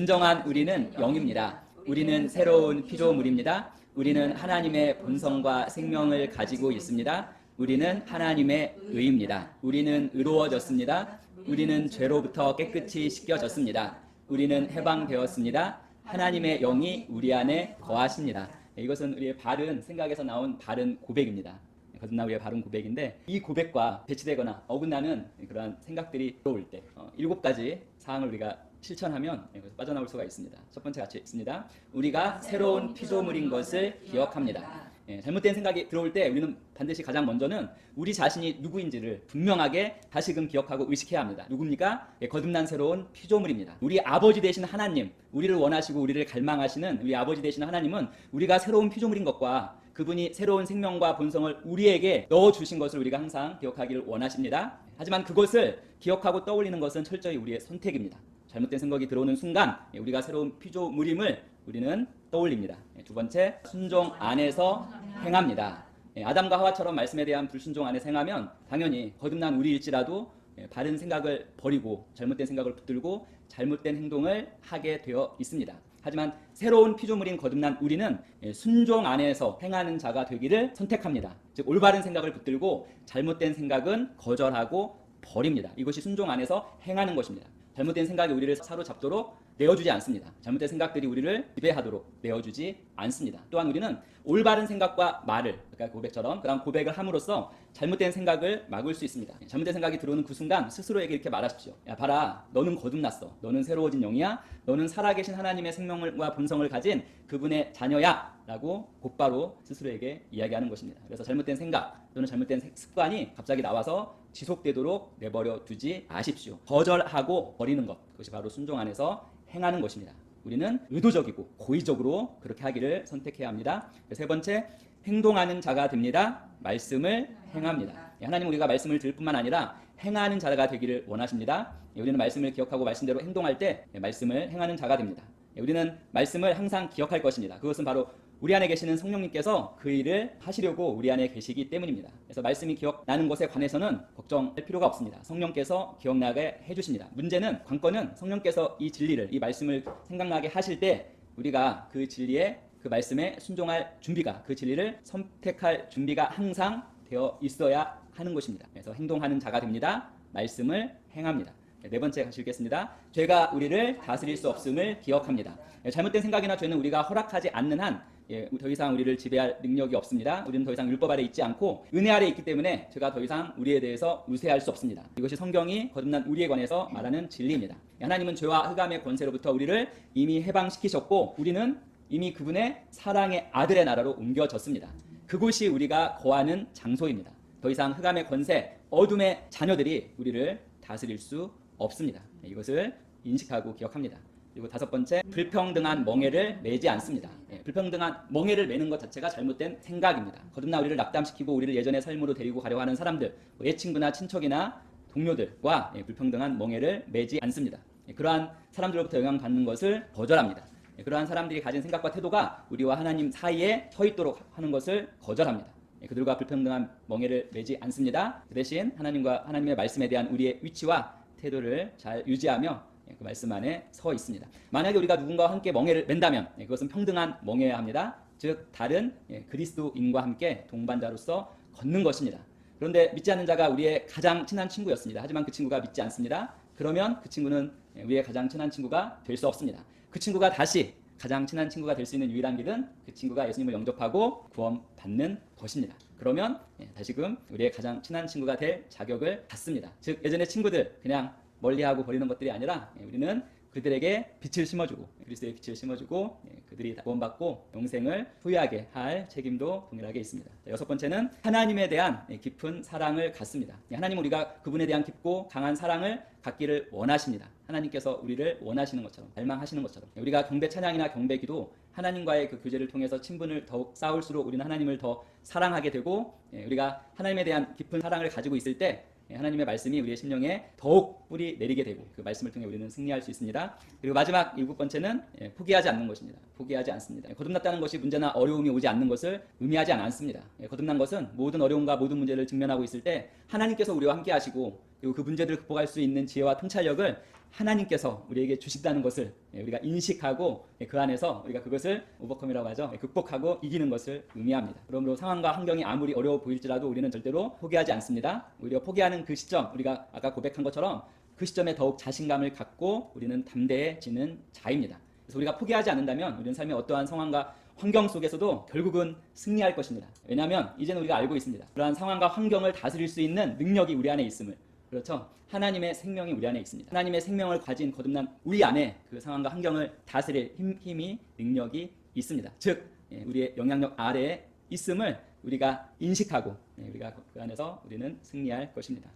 진정한 우리는 영입니다. 우리는 새로운 피조물입니다. 우리는 하나님의 본성과 생명을 가지고 있습니다. 우리는 하나님의 의입니다. 우리는 의로워졌습니다. 우리는 죄로부터 깨끗이 씻겨졌습니다. 우리는 해방되었습니다. 하나님의 영이 우리 안에 거하십니다. 이것은 우리의 바른 생각에서 나온 바른 고백입니다. 거듭난 우리의 바른 고백인데, 이 고백과 배치되거나 어긋나는 그러한 생각들이 들어올 때 7가지 사항을 우리가 실천하면 빠져나올 수가 있습니다. 첫 번째 같이 읽습니다. 우리가 새로운 피조물인 것을 기억합니다. 잘못된 생각이 들어올 때 우리는 반드시 가장 먼저는 우리 자신이 누구인지를 분명하게 다시금 기억하고 의식해야 합니다. 누굽니까? 거듭난 새로운 피조물입니다. 우리 아버지 되신 하나님, 우리를 원하시고 우리를 갈망하시는 우리 아버지 되신 하나님은 우리가 새로운 피조물인 것과 그분이 새로운 생명과 본성을 우리에게 넣어주신 것을 우리가 항상 기억하기를 원하십니다. 하지만 그것을 기억하고 떠올리는 것은 철저히 우리의 선택입니다. 잘못된 생각이 들어오는 순간 우리가 새로운 피조물임을 우리는 떠올립니다. 두 번째, 순종 안에서 행합니다. 아담과 하와처럼 말씀에 대한 불순종 안에서 행하면 당연히 거듭난 우리일지라도 바른 생각을 버리고 잘못된 생각을 붙들고 잘못된 행동을 하게 되어 있습니다. 하지만 새로운 피조물인 거듭난 우리는 순종 안에서 행하는 자가 되기를 선택합니다. 즉 올바른 생각을 붙들고 잘못된 생각은 거절하고 버립니다. 이것이 순종 안에서 행하는 것입니다. 잘못된 생각이 우리를 사로잡도록 내어주지 않습니다. 잘못된 생각들이 우리를 지배하도록 내어주지 않습니다. 또한 우리는 올바른 생각과 말을, 아까 고백처럼 그런 고백을 함으로써 잘못된 생각을 막을 수 있습니다. 잘못된 생각이 들어오는 그 순간 스스로에게 이렇게 말하십시오. 야, 봐라, 너는 거듭났어. 너는 새로워진 영이야. 너는 살아계신 하나님의 생명과 본성을 가진 그분의 자녀야 라고 곧바로 스스로에게 이야기하는 것입니다. 그래서 잘못된 생각 또는 잘못된 습관이 갑자기 나와서 지속되도록 내버려 두지 마십시오. 거절하고 버리는 것, 그것이 바로 순종 안에서 행하는 것입니다. 우리는 의도적이고 고의적으로 그렇게 하기를 선택해야 합니다. 세 번째, 행동하는 자가 됩니다. 말씀을 행합니다. 하나님은 우리가 말씀을 들을 뿐만 아니라 행하는 자가 되기를 원하십니다. 우리는 말씀을 기억하고 말씀대로 행동할 때 말씀을 행하는 자가 됩니다. 우리는 말씀을 항상 기억할 것입니다. 그것은 바로 우리 안에 계시는 성령님께서 그 일을 하시려고 우리 안에 계시기 때문입니다. 그래서 말씀이 기억나는 것에 관해서는 걱정할 필요가 없습니다. 성령께서 기억나게 해주십니다. 문제는, 관건은 성령께서 이 진리를, 이 말씀을 생각나게 하실 때 우리가 그 진리에, 그 말씀에 순종할 준비가, 그 진리를 선택할 준비가 항상 되어 있어야 하는 것입니다. 그래서 행동하는 자가 됩니다. 말씀을 행합니다. 네 번째 같이 읽겠습니다. 죄가 우리를 다스릴 수 없음을 기억합니다. 잘못된 생각이나 죄는 우리가 허락하지 않는 한 더 이상 우리를 지배할 능력이 없습니다. 우리는 더 이상 율법 아래 있지 않고 은혜 아래 있기 때문에 죄가 더 이상 우리에 대해서 우세할 수 없습니다. 이것이 성경이 거듭난 우리에 관해서 말하는 진리입니다. 하나님은 죄와 흑암의 권세로부터 우리를 이미 해방시키셨고 우리는 이미 그분의 사랑의 아들의 나라로 옮겨졌습니다. 그곳이 우리가 거하는 장소입니다. 더 이상 흑암의 권세, 어둠의 자녀들이 우리를 다스릴 수 없습니다. 이것을 인식하고 기억합니다. 그리고 다섯 번째, 불평등한 멍에를 매지 않습니다. 불평등한 멍에를 매는 것 자체가 잘못된 생각입니다. 거듭나 우리를 낙담시키고 우리를 예전의 삶으로 데리고 가려고 하는 사람들, 옛 친구나 친척이나 동료들과 불평등한 멍에를 매지 않습니다. 그러한 사람들로부터 영향받는 것을 거절합니다. 그러한 사람들이 가진 생각과 태도가 우리와 하나님 사이에 서 있도록 하는 것을 거절합니다. 그들과 불평등한 멍에를 매지 않습니다. 그 대신 하나님과 하나님의 말씀에 대한 우리의 위치와 태도를 잘 유지하며 그 말씀 안에 서 있습니다. 만약에 우리가 누군가와 함께 멍에를 맨다면 그것은 평등한 멍에야 합니다. 즉 다른 그리스도인과 함께 동반자로서 걷는 것입니다. 그런데 믿지 않는 자가 우리의 가장 친한 친구였습니다. 하지만 그 친구가 믿지 않습니다. 그러면 그 친구는 우리의 가장 친한 친구가 될 수 없습니다. 그 친구가 다시 가장 친한 친구가 될 수 있는 유일한 길은 그 친구가 예수님을 영접하고 구원받는 것입니다. 그러면 다시금 우리의 가장 친한 친구가 될 자격을 갖습니다. 즉 예전의 친구들 그냥 멀리하고 버리는 것들이 아니라 우리는 그들에게 빛을 심어주고 그리스도의 빛을 심어주고 그들이 구원받고 영생을 소유하게 할 책임도 동일하게 있습니다. 여섯 번째는 하나님에 대한 깊은 사랑을 갖습니다. 하나님은 우리가 그분에 대한 깊고 강한 사랑을 갖기를 원하십니다. 하나님께서 우리를 원하시는 것처럼, 갈망하시는 것처럼 우리가 경배 찬양이나 경배 기도, 하나님과의 그 교제를 통해서 친분을 더욱 쌓을수록 우리는 하나님을 더 사랑하게 되고 우리가 하나님에 대한 깊은 사랑을 가지고 있을 때 하나님의 말씀이 우리의 심령에 더욱 뿌리 내리게 되고 그 말씀을 통해 우리는 승리할 수 있습니다. 그리고 마지막 일곱 번째는 포기하지 않는 것입니다. 포기하지 않습니다. 거듭났다는 것이 문제나 어려움이 오지 않는 것을 의미하지 않습니다. 거듭난 것은 모든 어려움과 모든 문제를 직면하고 있을 때 하나님께서 우리와 함께 하시고 그리고 그 문제들을 극복할 수 있는 지혜와 통찰력을 하나님께서 우리에게 주신다는 것을 우리가 인식하고 그 안에서 우리가 그것을 오버컴이라고 하죠. 극복하고 이기는 것을 의미합니다. 그러므로 상황과 환경이 아무리 어려워 보일지라도 우리는 절대로 포기하지 않습니다. 오히려 포기하는 그 시점, 우리가 아까 고백한 것처럼 그 시점에 더욱 자신감을 갖고 우리는 담대해지는 자입니다. 그래서 우리가 포기하지 않는다면 우리는 삶의 어떠한 상황과 환경 속에서도 결국은 승리할 것입니다. 왜냐하면 이제는 우리가 알고 있습니다. 그러한 상황과 환경을 다스릴 수 있는 능력이 우리 안에 있음을. 그렇죠? 하나님의 생명이 우리 안에 있습니다. 하나님의 생명을 가진 거듭난 우리 안에 그 상황과 환경을 다스릴 힘이 능력이 있습니다. 즉 우리의 영향력 아래에 있음을 우리가 인식하고 우리가 그 안에서 우리는 승리할 것입니다.